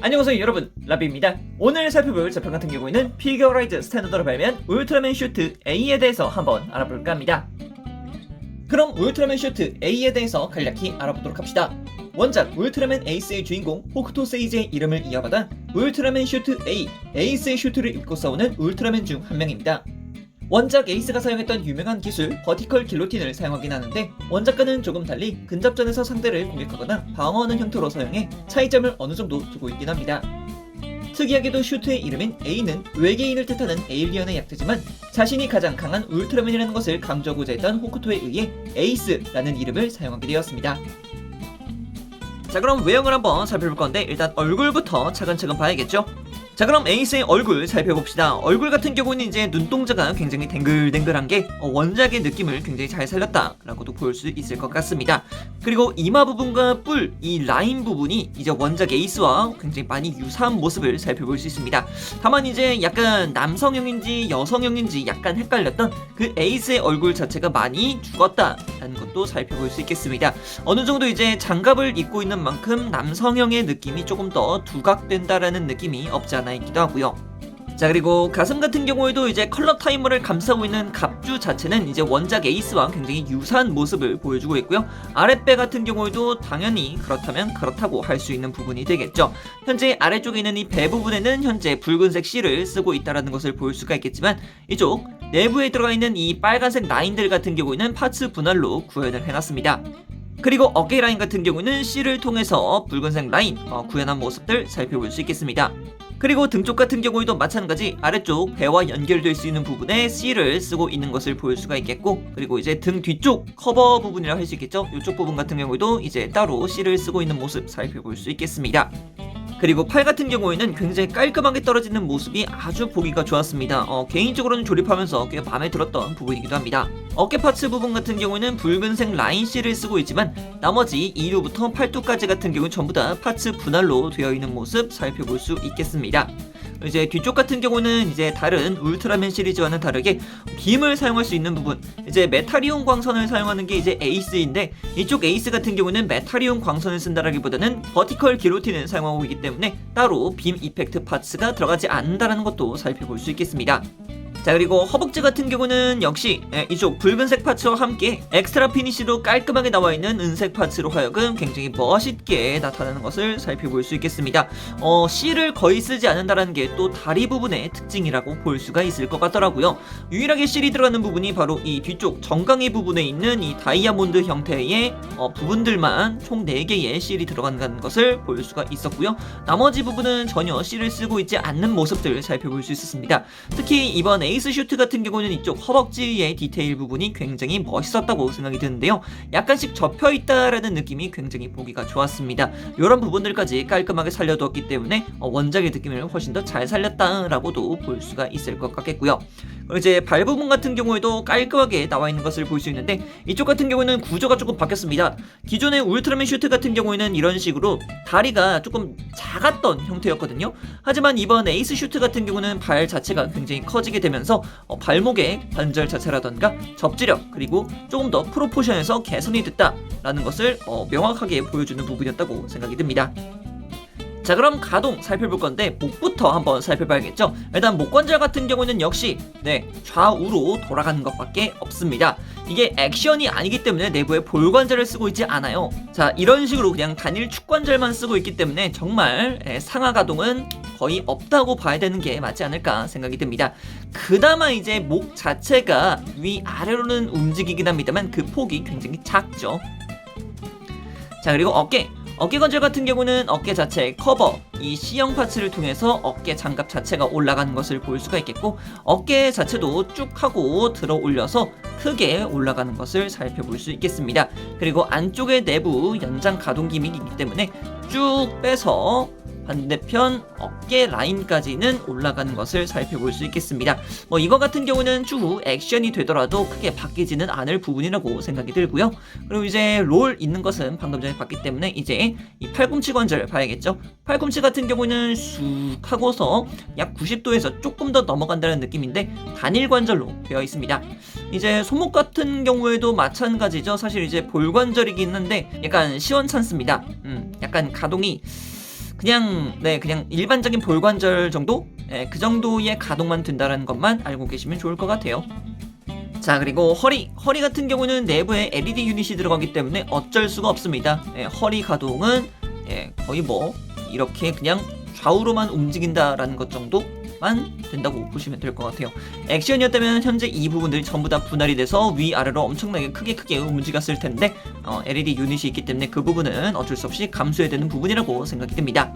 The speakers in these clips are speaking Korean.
안녕하세요 여러분, 라비입니다. 오늘 살펴볼 제품 같은 경우에는 피규어라이즈 스탠더드로 발매한 울트라맨 슈트 A에 대해서 한번 알아볼까 합니다. 그럼 울트라맨 슈트 A에 대해서 간략히 알아보도록 합시다. 원작 울트라맨 에이스의 주인공 호크토 세이지의 이름을 이어받아 울트라맨 슈트 A, 에이스의 슈트를 입고 싸우는 울트라맨 중 한 명입니다. 원작 에이스가 사용했던 유명한 기술 버티컬 길로틴을 사용하긴 하는데, 원작과는 조금 달리 근접전에서 상대를 공격하거나 방어하는 형태로 사용해 차이점을 어느정도 두고 있긴 합니다. 특이하게도 슈트의 이름인 A는 외계인을 뜻하는 에일리언의 약자지만, 자신이 가장 강한 울트라맨이라는 것을 강조하고자 했던 호크토에 의해 에이스라는 이름을 사용하게 되었습니다. 자, 그럼 외형을 한번 살펴볼 건데 일단 얼굴부터 차근차근 봐야겠죠? 자, 그럼 에이스의 얼굴 살펴봅시다. 얼굴 같은 경우는 이제 눈동자가 굉장히 댕글댕글한 게 원작의 느낌을 굉장히 잘 살렸다라고도 볼 수 있을 것 같습니다. 그리고 이마 부분과 뿔, 이 라인 부분이 이제 원작 에이스와 굉장히 많이 유사한 모습을 살펴볼 수 있습니다. 다만 이제 약간 남성형인지 여성형인지 약간 헷갈렸던 그 에이스의 얼굴 자체가 많이 죽었다라는 것도 살펴볼 수 있겠습니다. 어느 정도 이제 장갑을 입고 있는 만큼 남성형의 느낌이 조금 더 두각된다라는 느낌이 없지 않아 있기도 하고요. 자, 그리고 가슴 같은 경우에도 이제 컬러 타이머를 감싸고 있는 갑주 자체는 이제 원작 에이스와 굉장히 유사한 모습을 보여주고 있고요. 아랫배 같은 경우에도 당연히 그렇다면 그렇다고 할 수 있는 부분이 되겠죠. 현재 아래쪽에 있는 이 배 부분에는 현재 붉은색 실을 쓰고 있다는 것을 볼 수가 있겠지만, 이쪽 내부에 들어가 있는 이 빨간색 라인들 같은 경우에는 파츠 분할로 구현을 해놨습니다. 그리고 어깨 라인 같은 경우는 실을 통해서 붉은색 라인 구현한 모습들 살펴볼 수 있겠습니다. 그리고 등 쪽 같은 경우에도 마찬가지 아래쪽 배와 연결될 수 있는 부분에 실을 쓰고 있는 것을 볼 수가 있겠고, 그리고 이제 등 뒤쪽 커버 부분이라고 할 수 있겠죠. 이쪽 부분 같은 경우에도 이제 따로 실을 쓰고 있는 모습 살펴볼 수 있겠습니다. 그리고 팔 같은 경우에는 굉장히 깔끔하게 떨어지는 모습이 아주 보기가 좋았습니다. 개인적으로는 조립하면서 꽤 마음에 들었던 부분이기도 합니다. 어깨 파츠 부분 같은 경우에는 붉은색 라인 실을 쓰고 있지만, 나머지 2루부터 팔뚝까지 같은 경우는 전부 다 파츠 분할로 되어 있는 모습 살펴볼 수 있겠습니다. 이제 뒤쪽 같은 경우는 이제 다른 울트라맨 시리즈와는 다르게 빔을 사용할 수 있는 부분, 이제 메탈이온 광선을 사용하는 게 이제 에이스인데, 이쪽 에이스 같은 경우는 메탈이온 광선을 쓴다라기보다는 버티컬 기로틴을 사용하고 있기 때문에 따로 빔 이펙트 파츠가 들어가지 않는다는 것도 살펴볼 수 있겠습니다. 자, 그리고 허벅지 같은 경우는 역시 이쪽 붉은색 파츠와 함께 엑스트라 피니시로 깔끔하게 나와있는 은색 파츠로 하여금 굉장히 멋있게 나타나는 것을 살펴볼 수 있겠습니다. 실을 거의 쓰지 않는다는 게 또 다리 부분의 특징이라고 볼 수가 있을 것 같더라고요. 유일하게 실이 들어가는 부분이 바로 이 뒤쪽 정강이 부분에 있는 이 다이아몬드 형태의 부분들만 총 4개의 실이 들어간다는 것을 볼 수가 있었고요. 나머지 부분은 전혀 실을 쓰고 있지 않는 모습들을 살펴볼 수 있었습니다. 특히 이번 에이스 슈트 같은 경우는 이쪽 허벅지의 디테일 부분이 굉장히 멋있었다고 생각이 드는데요. 약간씩 접혀있다라는 느낌이 굉장히 보기가 좋았습니다. 이런 부분들까지 깔끔하게 살려두었기 때문에 원작의 느낌을 훨씬 더 잘 살렸다라고도 볼 수가 있을 것 같겠고요. 그리고 이제 발 부분 같은 경우에도 깔끔하게 나와 있는 것을 볼 수 있는데, 이쪽 같은 경우는 구조가 조금 바뀌었습니다. 기존의 울트라맨 슈트 같은 경우에는 이런 식으로 다리가 조금 작았던 형태였거든요. 하지만 이번 에이스 슈트 같은 경우는 발 자체가 굉장히 커지게 되면서 발목의 관절 자체라던가 접지력, 그리고 조금 더 프로포션에서 개선이 됐다라는 것을 명확하게 보여주는 부분이었다고 생각이 듭니다. 자, 그럼 가동 살펴볼 건데 목부터 한번 살펴봐야겠죠. 일단 목 관절 같은 경우는 역시 좌우로 돌아가는 것밖에 없습니다. 이게 액션이 아니기 때문에 내부에 볼 관절을 쓰고 있지 않아요. 자, 이런 식으로 그냥 단일 축 관절만 쓰고 있기 때문에 정말 상하 가동은 거의 없다고 봐야 되는 게 맞지 않을까 생각이 듭니다. 그나마 이제 목 자체가 위아래로는 움직이긴 합니다만 그 폭이 굉장히 작죠. 자, 그리고 어깨 관절 같은 경우는 어깨 자체의 커버, 이 C형 파츠를 통해서 어깨 장갑 자체가 올라가는 것을 볼 수가 있겠고, 어깨 자체도 쭉 하고 들어 올려서 크게 올라가는 것을 살펴볼 수 있겠습니다. 그리고 안쪽의 내부 연장 가동 기믹이기 때문에 쭉 빼서 반대편 어깨 라인까지는 올라가는 것을 살펴볼 수 있겠습니다. 이거 같은 경우는 추후 액션이 되더라도 크게 바뀌지는 않을 부분이라고 생각이 들고요. 그리고 이제 롤 있는 것은 방금 전에 봤기 때문에 이제 이 팔꿈치 관절 봐야겠죠. 팔꿈치 같은 경우는 쑥 하고서 약 90도에서 조금 더 넘어간다는 느낌인데 단일 관절로 되어 있습니다. 이제 손목 같은 경우에도 마찬가지죠. 사실 이제 볼 관절이긴 한데 약간 시원찮습니다. 약간 가동이 그냥 일반적인 볼관절 정도? 그 정도의 가동만 된다는 것만 알고 계시면 좋을 것 같아요. 자, 그리고 허리 같은 경우는 내부에 LED 유닛이 들어가기 때문에 어쩔 수가 없습니다. 허리 가동은 거의 뭐 이렇게 그냥 좌우로만 움직인다라는 것 정도만 된다고 보시면 될 것 같아요. 액션이었다면 현재 이 부분들이 전부 다 분할이 돼서 위아래로 엄청나게 크게 움직였을 텐데 LED 유닛이 있기 때문에 그 부분은 어쩔 수 없이 감수해야 되는 부분이라고 생각이 듭니다.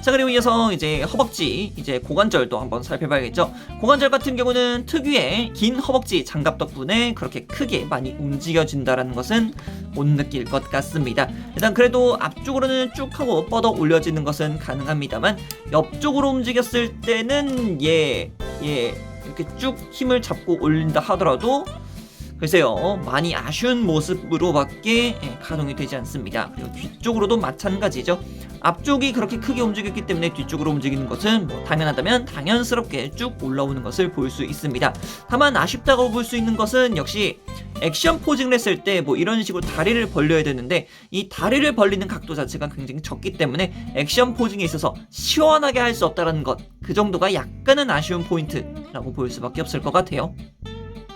자, 그리고 이어서 이제 허벅지, 이제 고관절도 한번 살펴봐야겠죠. 고관절 같은 경우는 특유의 긴 허벅지 장갑 덕분에 그렇게 크게 많이 움직여진다라는 것은 못 느낄 것 같습니다. 일단 그래도 앞쪽으로는 쭉 하고 뻗어 올려지는 것은 가능합니다만 옆쪽으로 움직였을 때는 이렇게 쭉 힘을 잡고 올린다 하더라도 글쎄요, 많이 아쉬운 모습으로밖에 가동이 되지 않습니다. 그리고 뒤쪽으로도 마찬가지죠. 앞쪽이 그렇게 크게 움직였기 때문에 뒤쪽으로 움직이는 것은 뭐 당연하다면 당연스럽게 쭉 올라오는 것을 볼 수 있습니다. 다만 아쉽다고 볼 수 있는 것은 역시 액션 포징을 했을 때 뭐 이런 식으로 다리를 벌려야 되는데 이 다리를 벌리는 각도 자체가 굉장히 적기 때문에 액션 포징에 있어서 시원하게 할 수 없다는 것, 그 정도가 약간은 아쉬운 포인트라고 볼 수밖에 없을 것 같아요.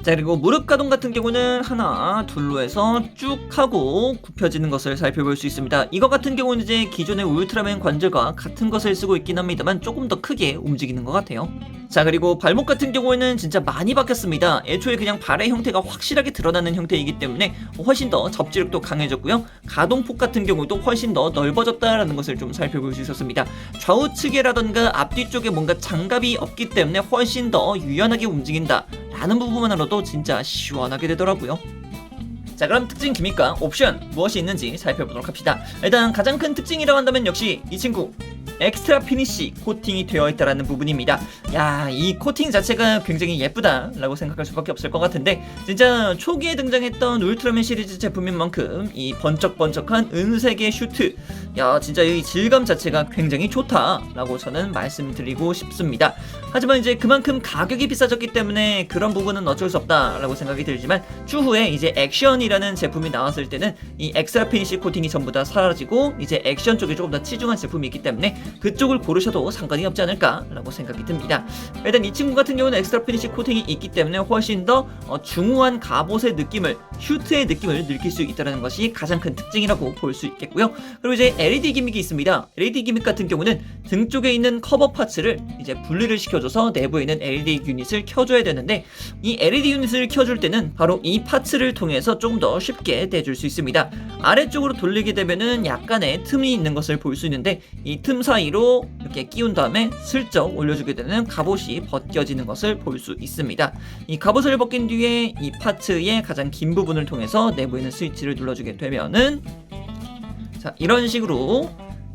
자, 그리고 무릎 가동 같은 경우는 하나, 둘로 해서 쭉 하고 굽혀지는 것을 살펴볼 수 있습니다. 이거 같은 경우는 이제 기존의 울트라맨 관절과 같은 것을 쓰고 있긴 합니다만 조금 더 크게 움직이는 것 같아요. 자, 그리고 발목 같은 경우에는 진짜 많이 바뀌었습니다. 애초에 그냥 발의 형태가 확실하게 드러나는 형태이기 때문에 훨씬 더 접지력도 강해졌고요. 가동폭 같은 경우도 훨씬 더 넓어졌다라는 것을 좀 살펴볼 수 있었습니다. 좌우측이라던가 앞뒤 쪽에 뭔가 장갑이 없기 때문에 훨씬 더 유연하게 움직인다 라는 부분만으로도 진짜 시원하게 되더라고요. 자, 그럼 특징 기믹과 옵션 무엇이 있는지 살펴보도록 합시다. 일단 가장 큰 특징이라고 한다면 역시 이 친구 엑스트라 피니쉬 코팅이 되어 있다라는 부분입니다. 야, 이 코팅 자체가 굉장히 예쁘다라고 생각할 수밖에 없을 것 같은데 진짜 초기에 등장했던 울트라맨 시리즈 제품인 만큼 이 번쩍번쩍한 은색의 슈트, 야, 진짜 이 질감 자체가 굉장히 좋다라고 저는 말씀드리고 싶습니다. 하지만 이제 그만큼 가격이 비싸졌기 때문에 그런 부분은 어쩔 수 없다라고 생각이 들지만 추후에 이제 액션이라는 제품이 나왔을 때는 이 엑스트라 피니쉬 코팅이 전부 다 사라지고 이제 액션 쪽에 조금 더 치중한 제품이 있기 때문에 그쪽을 고르셔도 상관이 없지 않을까라고 생각이 듭니다. 일단 이 친구 같은 경우는 엑스트라 피니쉬 코팅이 있기 때문에 훨씬 더 중후한 갑옷의 느낌을, 슈트의 느낌을 느낄 수 있다는 것이 가장 큰 특징이라고 볼 수 있겠고요. 그리고 이제 LED 기믹이 있습니다. LED 기믹 같은 경우는 등 쪽에 있는 커버 파츠를 이제 분리를 시켜줘서 내부에 있는 LED 유닛을 켜줘야 되는데 이 LED 유닛을 켜줄 때는 바로 이 파츠를 통해서 조금 더 쉽게 대줄 수 있습니다. 아래쪽으로 돌리게 되면은 약간의 틈이 있는 것을 볼 수 있는데 이 틈 사이로 이렇게 끼운 다음에 슬쩍 올려주게 되는 갑옷이 벗겨지는 것을 볼 수 있습니다. 이 갑옷을 벗긴 뒤에 이 파츠의 가장 긴 부분을 통해서 내부에 있는 스위치를 눌러주게 되면은 자, 이런 식으로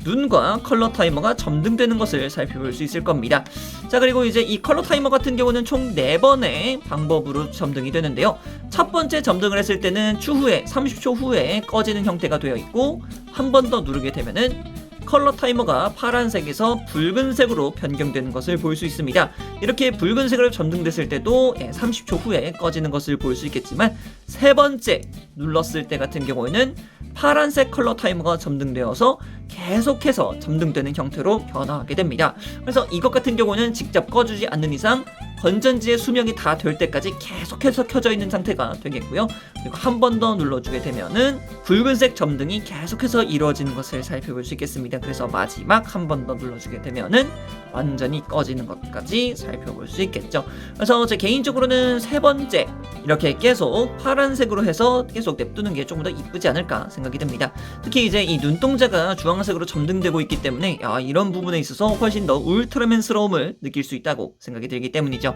눈과 컬러 타이머가 점등되는 것을 살펴볼 수 있을 겁니다. 자, 그리고 이제 이 컬러 타이머 같은 경우는 총 4번의 방법으로 점등이 되는데요. 첫 번째 점등을 했을 때는 추후에 30초 후에 꺼지는 형태가 되어 있고 한 번 더 누르게 되면은 컬러 타이머가 파란색에서 붉은색으로 변경되는 것을 볼 수 있습니다. 이렇게 붉은색으로 점등됐을 때도 30초 후에 꺼지는 것을 볼 수 있겠지만 세 번째 눌렀을 때 같은 경우에는 파란색 컬러 타이머가 점등되어서 계속해서 점등되는 형태로 변화하게 됩니다. 그래서 이것 같은 경우는 직접 꺼주지 않는 이상 건전지의 수명이 다 될 때까지 계속해서 켜져 있는 상태가 되겠고요. 그리고 한 번 더 눌러주게 되면은 붉은색 점등이 계속해서 이루어지는 것을 살펴볼 수 있겠습니다. 그래서 마지막 한 번 더 눌러주게 되면은 완전히 꺼지는 것까지 살펴볼 수 있겠죠. 그래서 제 개인적으로는 세 번째 이렇게 계속 파란색으로 해서 계속 냅두는 게 조금 더 이쁘지 않을까 생각이 듭니다. 특히 이제 이 눈동자가 주황색으로 점등되고 있기 때문에 이런 부분에 있어서 훨씬 더 울트라맨스러움을 느낄 수 있다고 생각이 들기 때문이죠.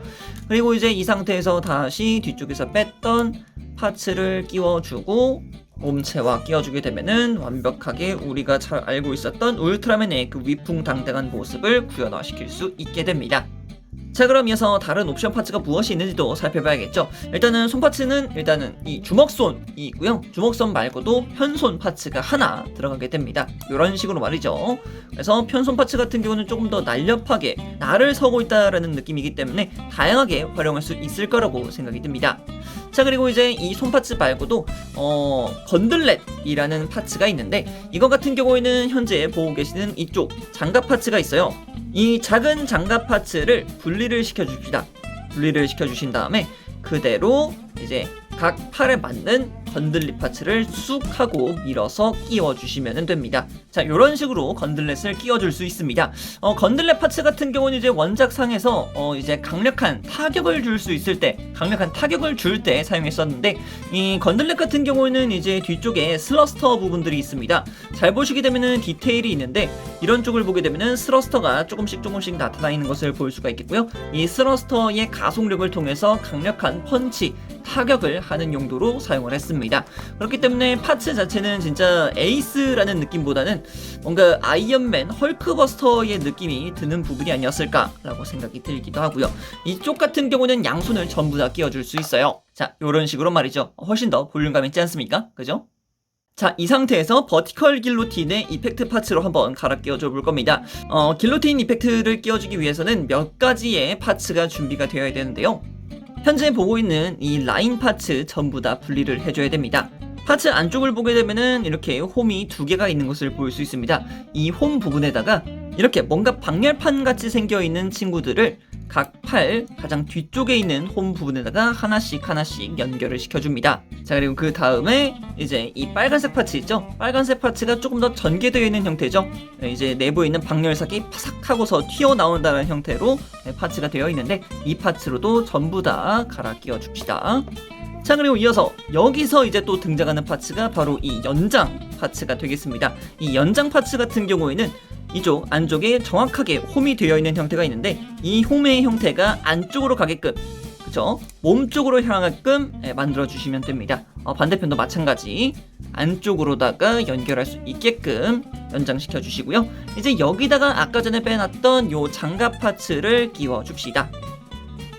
그리고 이제 이 상태에서 다시 뒤쪽에서 뺐던 파츠를 끼워주고 몸체와 끼워주게 되면은 완벽하게 우리가 잘 알고 있었던 울트라맨의 그 위풍당당한 모습을 구현화시킬 수 있게 됩니다. 자, 그럼 이어서 다른 옵션 파츠가 무엇이 있는지도 살펴봐야겠죠. 일단은 손 파츠는 이 주먹손이 있고요. 주먹손 말고도 편손 파츠가 하나 들어가게 됩니다. 이런 식으로 말이죠. 그래서 편손 파츠 같은 경우는 조금 더 날렵하게 날을 서고 있다라는 느낌이기 때문에 다양하게 활용할 수 있을 거라고 생각이 듭니다. 자, 그리고 이제 이 손 파츠 말고도 건들렛이라는 파츠가 있는데, 이거 같은 경우에는 현재 보고 계시는 이쪽 장갑 파츠가 있어요. 이 작은 장갑 파츠를 분리를 시켜줍시다. 분리를 시켜주신 다음에 그대로 이제 각 팔에 맞는 건들릿 파츠를 쑥 하고 밀어서 끼워주시면 됩니다. 자, 이런 식으로 건들렛을 끼워줄 수 있습니다. 건들렛 파츠 같은 경우는 이제 원작상에서 이제 강력한 타격을 줄 수 있을 때, 강력한 타격을 줄 때 사용했었는데, 이 건들렛 같은 경우는 이제 뒤쪽에 스러스터 부분들이 있습니다. 잘 보시게 되면은 디테일이 있는데, 이런 쪽을 보게 되면은 스러스터가 조금씩 나타나 있는 것을 볼 수가 있겠고요. 이 스러스터의 가속력을 통해서 강력한 펀치, 타격을 하는 용도로 사용을 했습니다. 그렇기 때문에 파츠 자체는 진짜 에이스라는 느낌보다는 뭔가 아이언맨, 헐크버스터의 느낌이 드는 부분이 아니었을까라고 생각이 들기도 하고요. 이쪽 같은 경우는 양손을 전부 다 끼워줄 수 있어요. 자, 이런 식으로 말이죠. 훨씬 더 볼륨감 있지 않습니까? 그죠? 자, 이 상태에서 버티컬 길로틴의 이펙트 파츠로 한번 갈아 끼워줘 볼 겁니다. 길로틴 이펙트를 끼워주기 위해서는 몇 가지의 파츠가 준비가 되어야 되는데요. 현재 보고 있는 이 라인 파츠 전부 다 분리를 해줘야 됩니다. 파츠 안쪽을 보게 되면은 이렇게 홈이 두 개가 있는 것을 볼 수 있습니다. 이 홈 부분에다가 이렇게 뭔가 방열판 같이 생겨 있는 친구들을 각 팔 가장 뒤쪽에 있는 홈 부분에다가 하나씩 연결을 시켜줍니다. 자, 그리고 그 다음에 이제 이 빨간색 파츠 있죠? 빨간색 파츠가 조금 더 전개되어 있는 형태죠. 이제 내부에 있는 방열삭이 파삭 하고서 튀어나온다는 형태로 파츠가 되어 있는데, 이 파츠로도 전부 다 갈아 끼워 줍시다. 자, 그리고 이어서 여기서 이제 또 등장하는 파츠가 바로 이 연장 파츠가 되겠습니다. 이 연장 파츠 같은 경우에는 이쪽 안쪽에 정확하게 홈이 되어 있는 형태가 있는데, 이 홈의 형태가 안쪽으로 가게끔, 그쵸? 몸 쪽으로 향하게끔 만들어 주시면 됩니다. 반대편도 마찬가지 안쪽으로다가 연결할 수 있게끔 연장시켜 주시고요. 이제 여기다가 아까 전에 빼놨던 요 장갑 파츠를 끼워 줍시다.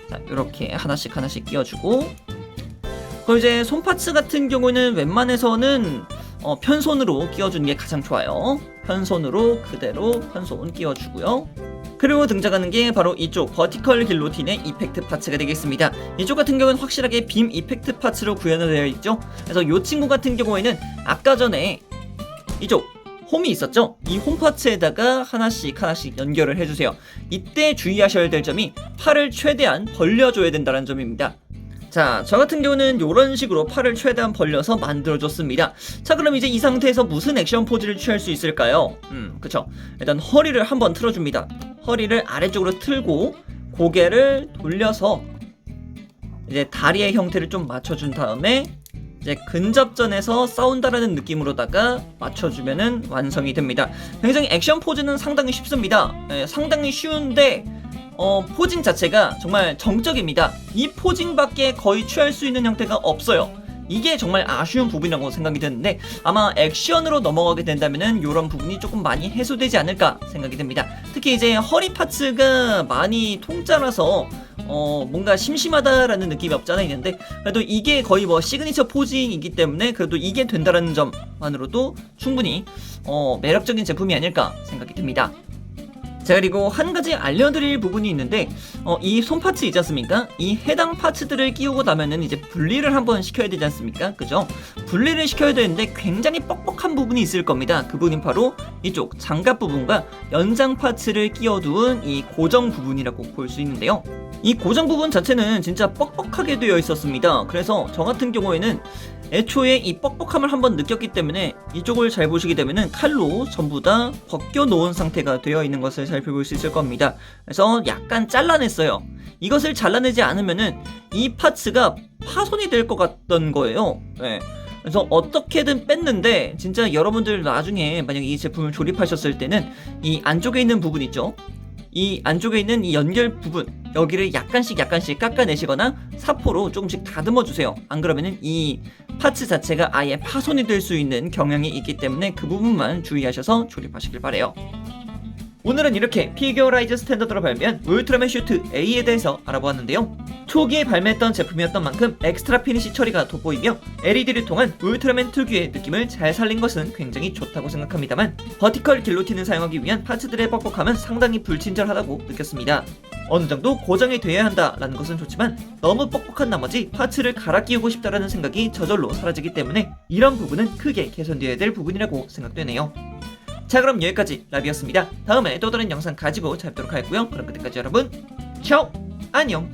자, 이렇게 하나씩 끼워주고, 그리고 이제 손 파츠 같은 경우는 웬만해서는 편손으로 끼워주는 게 가장 좋아요. 편손으로 그대로 편손 끼워주고요. 그리고 등장하는 게 바로 이쪽 버티컬 길로틴의 이펙트 파츠가 되겠습니다. 이쪽 같은 경우는 확실하게 빔 이펙트 파츠로 구현되어 있죠. 그래서 이 친구 같은 경우에는 아까 전에 이쪽 홈이 있었죠? 이 홈 파츠에다가 하나씩 연결을 해주세요. 이때 주의하셔야 될 점이 팔을 최대한 벌려줘야 된다는 점입니다. 자, 저 같은 경우는 이런 식으로 팔을 최대한 벌려서 만들어줬습니다. 자, 그럼 이제 이 상태에서 무슨 액션 포즈를 취할 수 있을까요? 그쵸. 일단 허리를 한번 틀어줍니다. 허리를 아래쪽으로 틀고 고개를 돌려서 이제 다리의 형태를 좀 맞춰준 다음에 이제 근접전에서 싸운다라는 느낌으로다가 맞춰주면은 완성이 됩니다. 굉장히 액션 포즈는 상당히 쉽습니다. 상당히 쉬운데 포징 자체가 정말 정적입니다. 이 포징밖에 거의 취할 수 있는 형태가 없어요. 이게 정말 아쉬운 부분이라고 생각이 드는데, 아마 액션으로 넘어가게 된다면은 이런 부분이 조금 많이 해소되지 않을까 생각이 듭니다. 특히 이제 허리 파츠가 많이 통짜라서 뭔가 심심하다라는 느낌이 없잖아 있는데, 그래도 이게 거의 뭐 시그니처 포징이기 때문에 그래도 이게 된다라는 점만으로도 충분히 매력적인 제품이 아닐까 생각이 듭니다. 자, 그리고 한 가지 알려드릴 부분이 있는데, 이 손 파츠 있지 않습니까? 이 해당 파츠들을 끼우고 나면은 이제 분리를 한번 시켜야 되지 않습니까? 그죠? 분리를 시켜야 되는데 굉장히 뻑뻑한 부분이 있을 겁니다. 그 부분이 바로 이쪽 장갑 부분과 연장 파츠를 끼워둔 이 고정 부분이라고 볼 수 있는데요. 이 고정 부분 자체는 진짜 뻑뻑하게 되어 있었습니다. 그래서 저 같은 경우에는 애초에 이 뻑뻑함을 한번 느꼈기 때문에 이쪽을 잘 보시게 되면은 칼로 전부 다 벗겨 놓은 상태가 되어 있는 것을 살펴볼 수 있을 겁니다. 그래서 약간 잘라냈어요. 이것을 잘라내지 않으면은 이 파츠가 파손이 될 것 같던 거예요. 네. 그래서 어떻게든 뺐는데, 진짜 여러분들 나중에 만약 이 제품을 조립하셨을 때는 이 안쪽에 있는 부분 있죠? 이 안쪽에 있는 이 연결 부분, 여기를 약간씩 깎아내시거나 사포로 조금씩 다듬어 주세요. 안 그러면은 이 파츠 자체가 아예 파손이 될 수 있는 경향이 있기 때문에 그 부분만 주의하셔서 조립하시길 바래요. 오늘은 이렇게 피규어라이즈 스탠더드로 발매한 울트라맨 슈트 A에 대해서 알아보았는데요. 초기에 발매했던 제품이었던 만큼 엑스트라 피니시 처리가 돋보이며 LED를 통한 울트라맨 특유의 느낌을 잘 살린 것은 굉장히 좋다고 생각합니다만 버티컬 길로틴을 사용하기 위한 파츠들의 뻑뻑함은 상당히 불친절하다고 느꼈습니다. 어느정도 고정이 돼야 한다라는 것은 좋지만 너무 뻑뻑한 나머지 파츠를 갈아 끼우고 싶다라는 생각이 저절로 사라지기 때문에 이런 부분은 크게 개선되어야 될 부분이라고 생각되네요. 자, 그럼 여기까지 라비였습니다. 다음에 또 다른 영상 가지고 찾도록 하겠고요. 그럼 그때까지 여러분, 차오! 안녕!